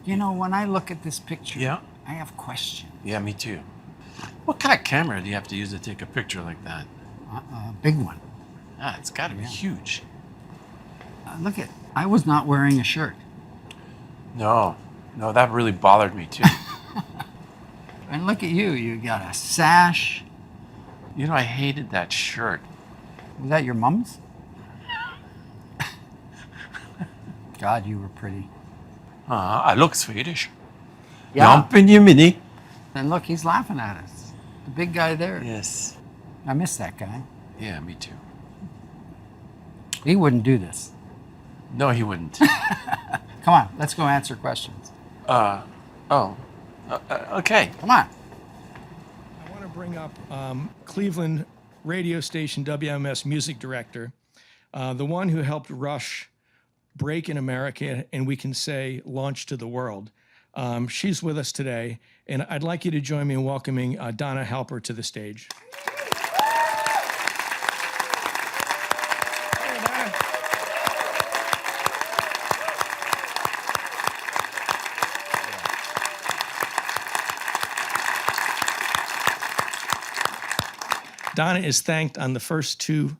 You know, when I look at this picture, Yeah. I have questions. Yeah, me too. What kind of camera do you have to use to take a picture like that? Big one. Ah, it's got to be huge. Look at, I was not wearing a shirt. No, that really bothered me too. And look at you, you got a sash. You know, I hated that shirt. Was that your mom's? God, you were pretty. I look Swedish. Yeah. Jump in your mini. And look, he's laughing at us. The big guy there. Yes. I miss that guy. Yeah, me too. He wouldn't do this. No, he wouldn't. Come on, let's go answer questions. Okay. Come on. I want to bring up Cleveland radio station WMS music director, the one who helped Rush break in America and we can say launch to the world. She's with us today, and I'd like you to join me in welcoming Donna Halper to the stage. Hey, Donna. Donna is thanked on the first two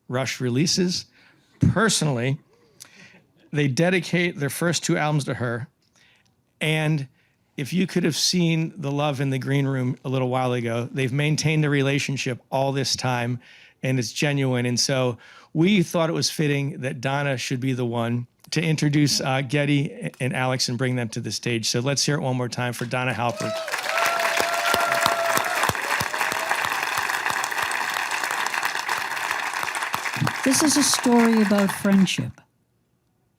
Rush releases. Personally, they dedicate their first two albums to her. And if you could have seen the love in the green room a little while ago, they've maintained a relationship all this time, and it's genuine. And so we thought it was fitting that Donna should be the one to introduce Getty and Alex and bring them to the stage. So let's hear it one more time for Donna Halper. This is a story about friendship.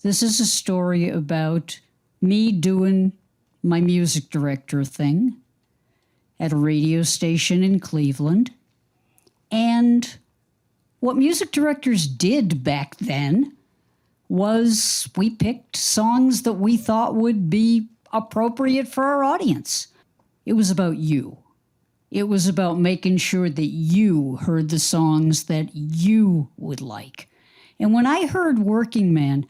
This is a story about me doing my music director thing at a radio station in Cleveland. And what music directors did back then was we picked songs that we thought would be appropriate for our audience. It was about you. It was about making sure that you heard the songs that you would like. And when I heard Working Man,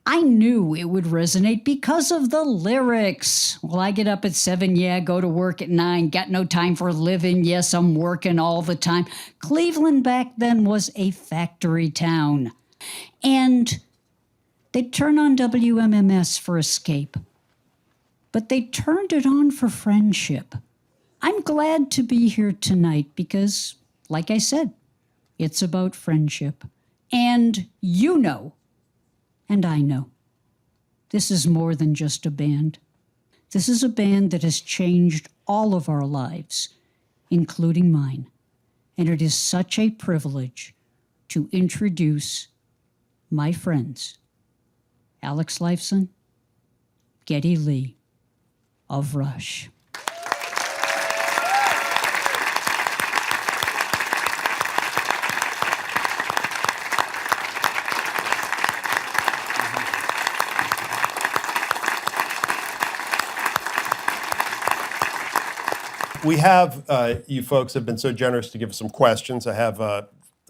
I knew it would resonate because of the lyrics. Well, I get up at 7, yeah, go to work at 9, got no time for living, yes, I'm working all the time. Cleveland back then was a factory town. And they'd turn on WMMS for escape. But they turned it on for friendship. I'm glad to be here tonight because, like I said, it's about friendship. And you know, and I know, this is more than just a band. This is a band that has changed all of our lives, including mine. And it is such a privilege to introduce my friends, Alex Lifeson, Geddy Lee of Rush. We have, you folks have been so generous to give us some questions. I have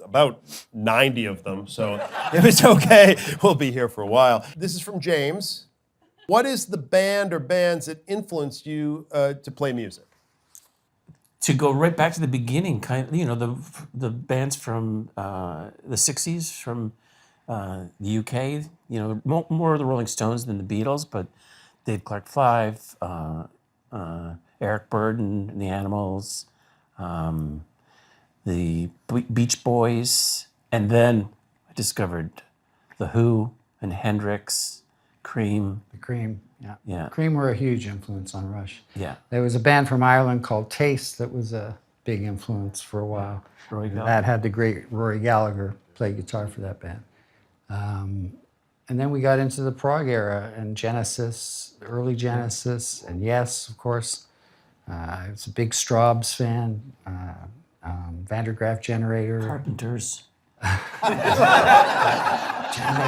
about 90 of them, so if it's okay, we'll be here for a while. This is from James. What is the band or bands that influenced you to play music? To go right back to the beginning, the bands from the 60s, from the UK, more of the Rolling Stones than the Beatles, but Dave Clark 5, Eric Burdon and the Animals, the Beach Boys, and then I discovered The Who and Hendrix, Cream. The Cream, yeah. Yeah. Cream were a huge influence on Rush. Yeah. There was a band from Ireland called Taste that was a big influence for a while. Rory Gallagher. That had the great Rory Gallagher play guitar for that band. And then we got into the prog era and Genesis, early Genesis, and Yes, of course. I was a big Straubs fan, Vandergraaf Generator. Carpenters. I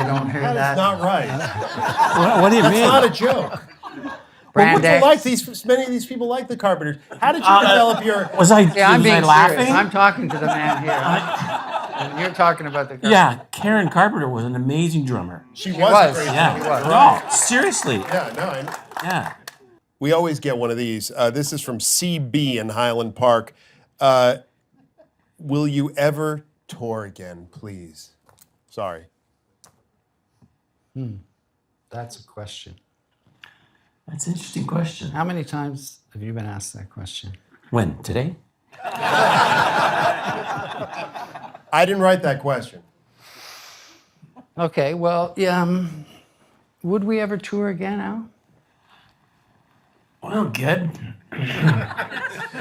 don't hear That is that. not right. What do you mean? It's not a joke. Brand Well, X. many of these people like the Carpenters. How did you develop your... Was I, Yeah, I'm was being I laughing? serious. I'm talking to the man here. And you're talking about the Yeah, Karen Carpenter was an amazing drummer. She was. great. Yeah. She was. No, seriously. Yeah, no, Yeah. We always get one of these. This is from CB in Highland Park. Will you ever tour again, please? Sorry. That's a question. That's an interesting question. How many times have you been asked that question? When? Today? I didn't write that question. Okay, well, yeah, would we ever tour again, Al? Well, good. I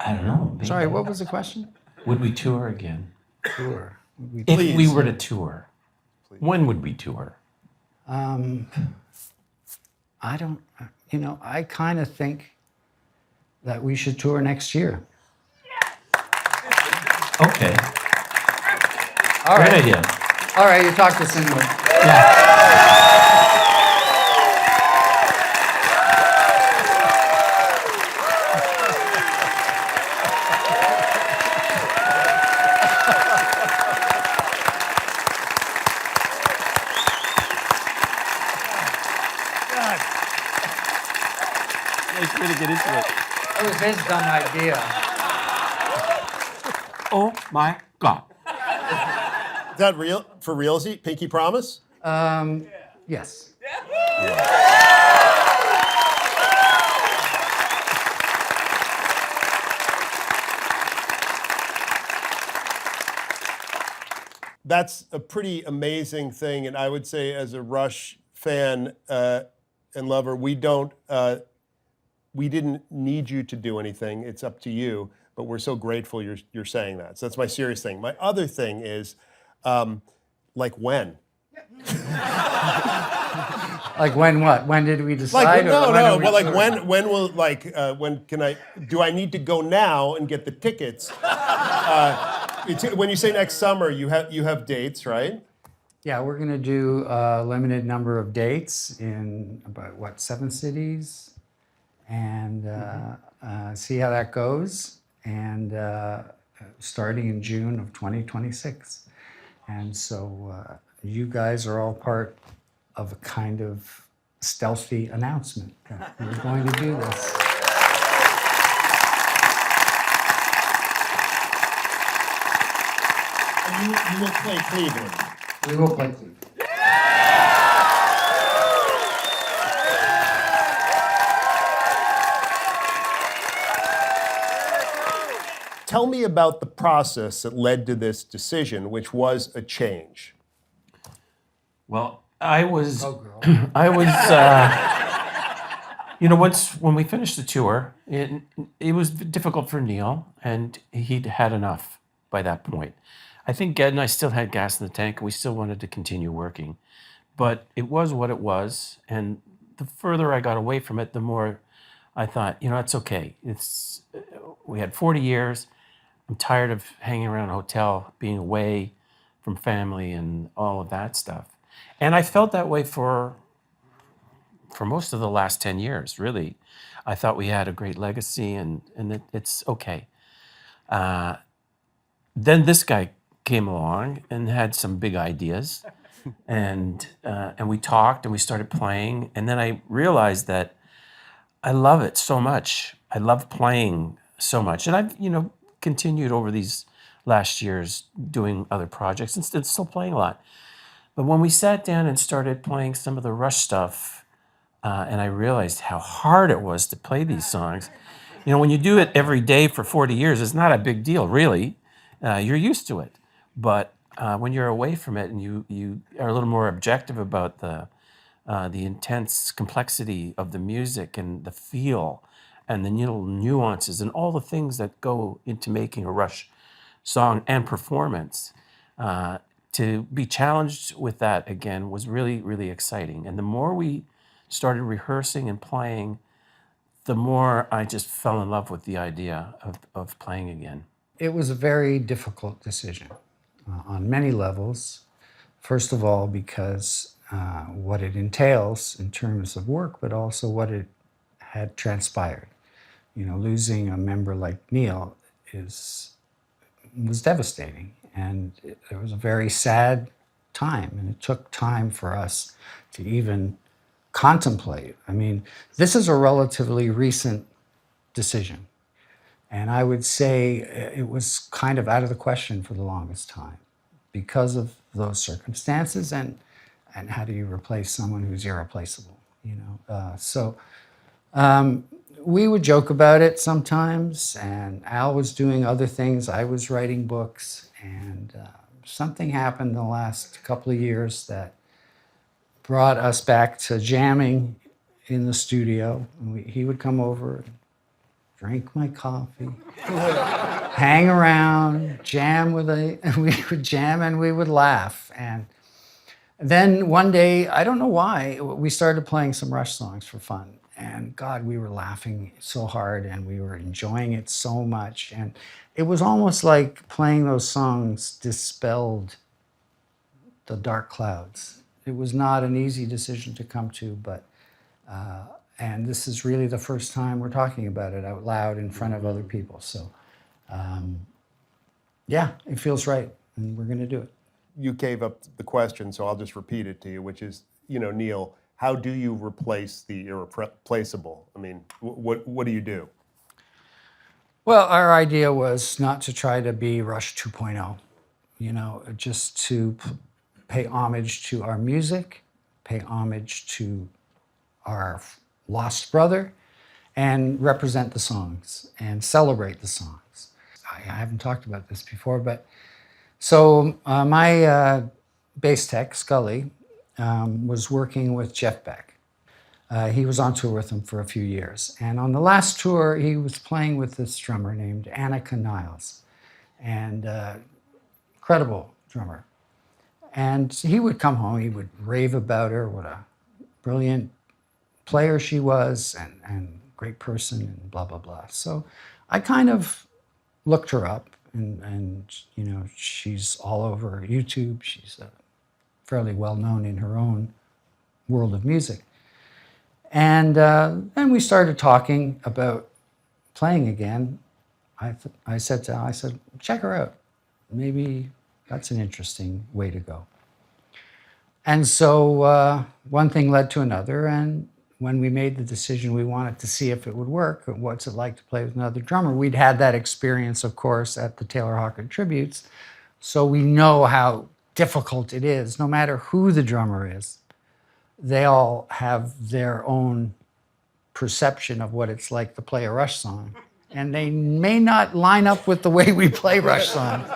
don't know. Maybe. Sorry, what was the question? Would we tour again? Tour. Would we If we Please. were to tour, when would we tour? I don't, I kind of think that we should tour next year. Okay. All Great right. idea. All right, you talked us into it. Yeah. Nice way to get into it. It was his dumb idea. Oh my God. Is that real? For realsy? Pinky promise? Yes. That's a pretty amazing thing, and I would say, as a Rush fan and lover, we didn't need you to do anything. It's up to you. But we're so grateful you're saying that. So that's my serious thing. My other thing is, like when? Like when what? When did we decide? Like or no, when are no. we But like touring? when will when can I? Do I need to go now and get the tickets? When you say next summer, you have dates, right? Yeah, we're going to do a limited number of dates in about, 7 cities? And see how that goes. And starting in June of 2026. And so you guys are all part of a kind of stealthy announcement that we're going to do this. And you will play Cleveland. We will play Cleveland. Tell me about the process that led to this decision, which was a change. Well, I was, Oh, girl. when we finished the tour, it was difficult for Neil, and he'd had enough by that point. I think Ged and I still had gas in the tank, and we still wanted to continue working. But it was what it was, and the further I got away from it, the more I thought, it's okay. We had 40 years. I'm tired of hanging around a hotel, being away from family and all of that stuff. And I felt that way for most of the last 10 years, really. I thought we had a great legacy, and it's okay. Then this guy came along and had some big ideas, and we talked and we started playing. And then I realized that I love it so much. I love playing so much, and I've continued over these last years doing other projects and still playing a lot. But when we sat down and started playing some of the Rush stuff, and I realized how hard it was to play these songs. When you do it every day for 40 years, it's not a big deal, really. You're used to it. But when you're away from it and you are a little more objective about the intense complexity of the music and the feel and the little nuances and all the things that go into making a Rush song and performance, to be challenged with that again was really, really exciting. And the more we started rehearsing and playing, the more I just fell in love with the idea of playing again. It was a very difficult decision on many levels. First of all, because what it entails in terms of work, but also what it had transpired. Losing a member like Neil was devastating, and it was a very sad time, and it took time for us to even contemplate. I mean, this is a relatively recent decision. And I would say it was kind of out of the question for the longest time because of those circumstances and how do you replace someone who's irreplaceable, you know? We would joke about it sometimes, and Al was doing other things. I was writing books, and something happened in the last couple of years that brought us back to jamming in the studio. He would come over and drink my coffee, hang around, and we would jam and we would laugh. And then one day, I don't know why, we started playing some Rush songs for fun. And God, we were laughing so hard and we were enjoying it so much. And it was almost like playing those songs dispelled the dark clouds. It was not an easy decision to come to, but, and this is really the first time we're talking about it out loud in front of other people. So, yeah, it feels right, and we're going to do it. You gave up the question, so I'll just repeat it to you, which is, you know, Neil, how do you replace the irreplaceable? I mean, what do you do? Well, our idea was not to try to be Rush 2.0, you know, just to pay homage to our music, pay homage to our lost brother, and represent the songs and celebrate the songs. I haven't talked about this before, but so my bass tech, Scully, was working with Jeff Beck. He was on tour with him for a few years. And on the last tour, he was playing with this drummer named Annika Niles, and incredible drummer. And he would come home, he would rave about her, what a brilliant player she was, and great person, and blah, blah, blah. So I kind of looked her up, and you know, she's all over YouTube. She's fairly well known in her own world of music. And we started talking about playing again. I said to Al, I said, check her out. Maybe that's an interesting way to go. And so one thing led to another, and when we made the decision, we wanted to see if it would work. What's it like to play with another drummer? We'd had that experience, of course, at the Taylor Hawkins tributes, so we know how difficult it is, no matter who the drummer is. They all have their own perception of what it's like to play a Rush song, and they may not line up with the way we play Rush songs.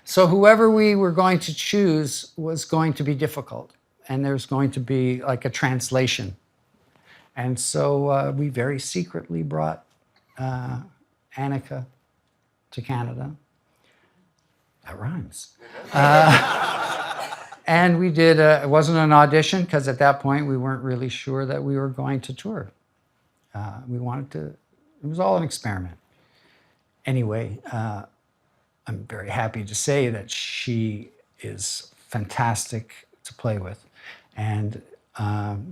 So whoever we were going to choose was going to be difficult, and there's going to be like a translation. And so we very secretly brought Annika to Canada. That rhymes. And we did, it wasn't an audition, because at that point we weren't really sure that we were going to tour. We wanted to, it was all an experiment. Anyway, I'm very happy to say that she is fantastic to play with. And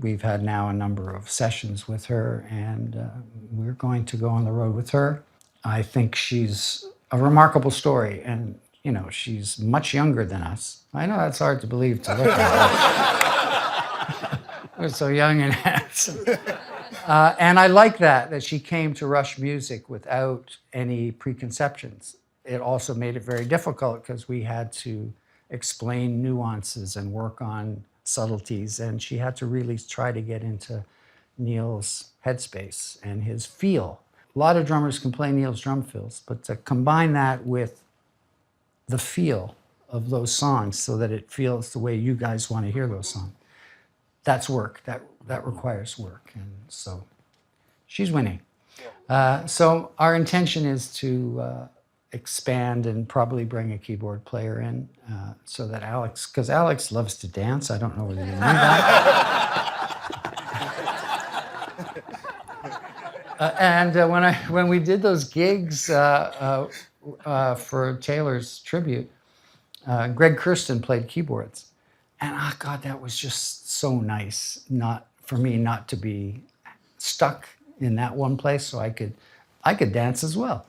we've had now a number of sessions with her, and we're going to go on the road with her. I think she's a remarkable story, and you know, she's much younger than us. I know that's hard to believe to look at. We're so young and handsome. And I like that she came to Rush music without any preconceptions. It also made it very difficult because we had to explain nuances and work on subtleties, and she had to really try to get into Neil's headspace and his feel. A lot of drummers can play Neil's drum fills, but to combine that with the feel of those songs so that it feels the way you guys want to hear those songs, that's work. That requires work, and so she's winning. So our intention is to expand and probably bring a keyboard player in so that Alex, because Alex loves to dance. I don't know whether you knew that. And when we did those gigs for Taylor's tribute, Greg Kirsten played keyboards. And oh God, that was just so nice not for me not to be stuck in that one place, so I could dance as well.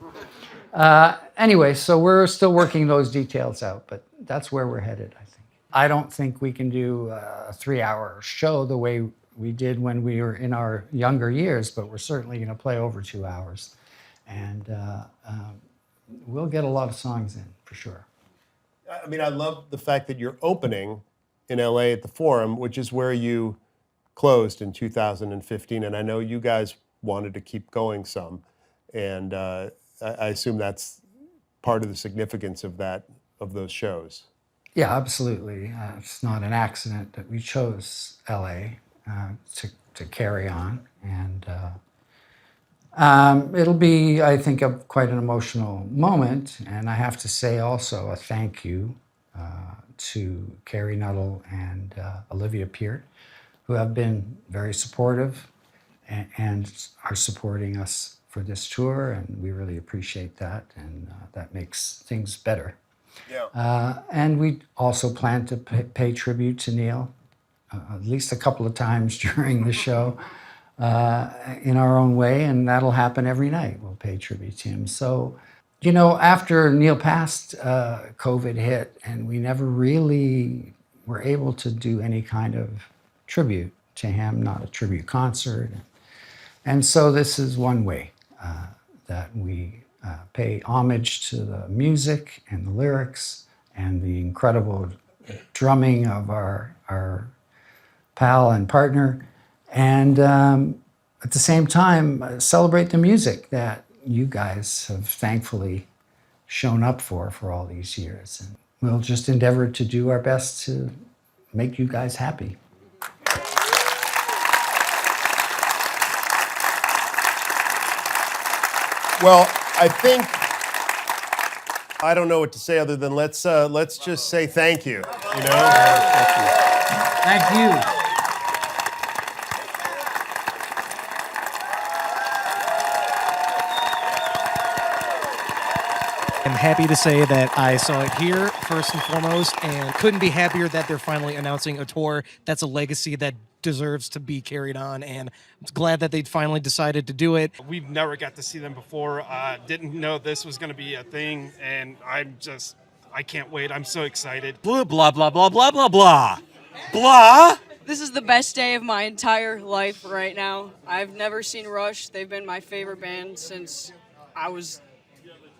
Anyway, so we're still working those details out, but that's where we're headed, I think. I don't think we can do a 3-hour show the way we did when we were in our younger years, but we're certainly going to play over 2 hours. And we'll get a lot of songs in, for sure. I mean, I love the fact that you're opening in LA at the Forum, which is where you closed in 2015. And I know you guys wanted to keep going some. And I assume that's part of the significance of those shows. Yeah, absolutely. It's not an accident that we chose LA to carry on. And it'll be, I think, quite an emotional moment. And I have to say also a thank you to Carrie Nuttall and Olivia Peart, who have been very supportive and are supporting us for this tour. And we really appreciate that. And that makes things better. Yeah. And we also plan to pay tribute to Neil at least a couple of times during the show in our own way, and that'll happen every night. We'll pay tribute to him. So, you know, after Neil passed, COVID hit, and we never really were able to do any kind of tribute to him, not a tribute concert. And so this is one way that we pay homage to the music and the lyrics and the incredible drumming of our pal and partner, and at the same time celebrate the music that you guys have thankfully shown up for all these years. And we'll just endeavor to do our best to make you guys happy. Well, I think I don't know what to say other than let's just say thank you. You know, Thank you. I'm happy to say that I saw it here first and foremost, and couldn't be happier that they're finally announcing a tour that's a legacy that deserves to be carried on, and I'm glad that they finally decided to do it. We've never got to see them before. Didn't know this was going to be a thing, and I can't wait. I'm so excited. Blah, blah, blah, blah, blah, blah, blah. Blah. This is the best day of my entire life right now. I've never seen Rush. They've been my favorite band since I was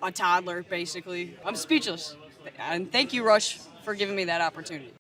a toddler, basically. I'm speechless. And thank you, Rush, for giving me that opportunity.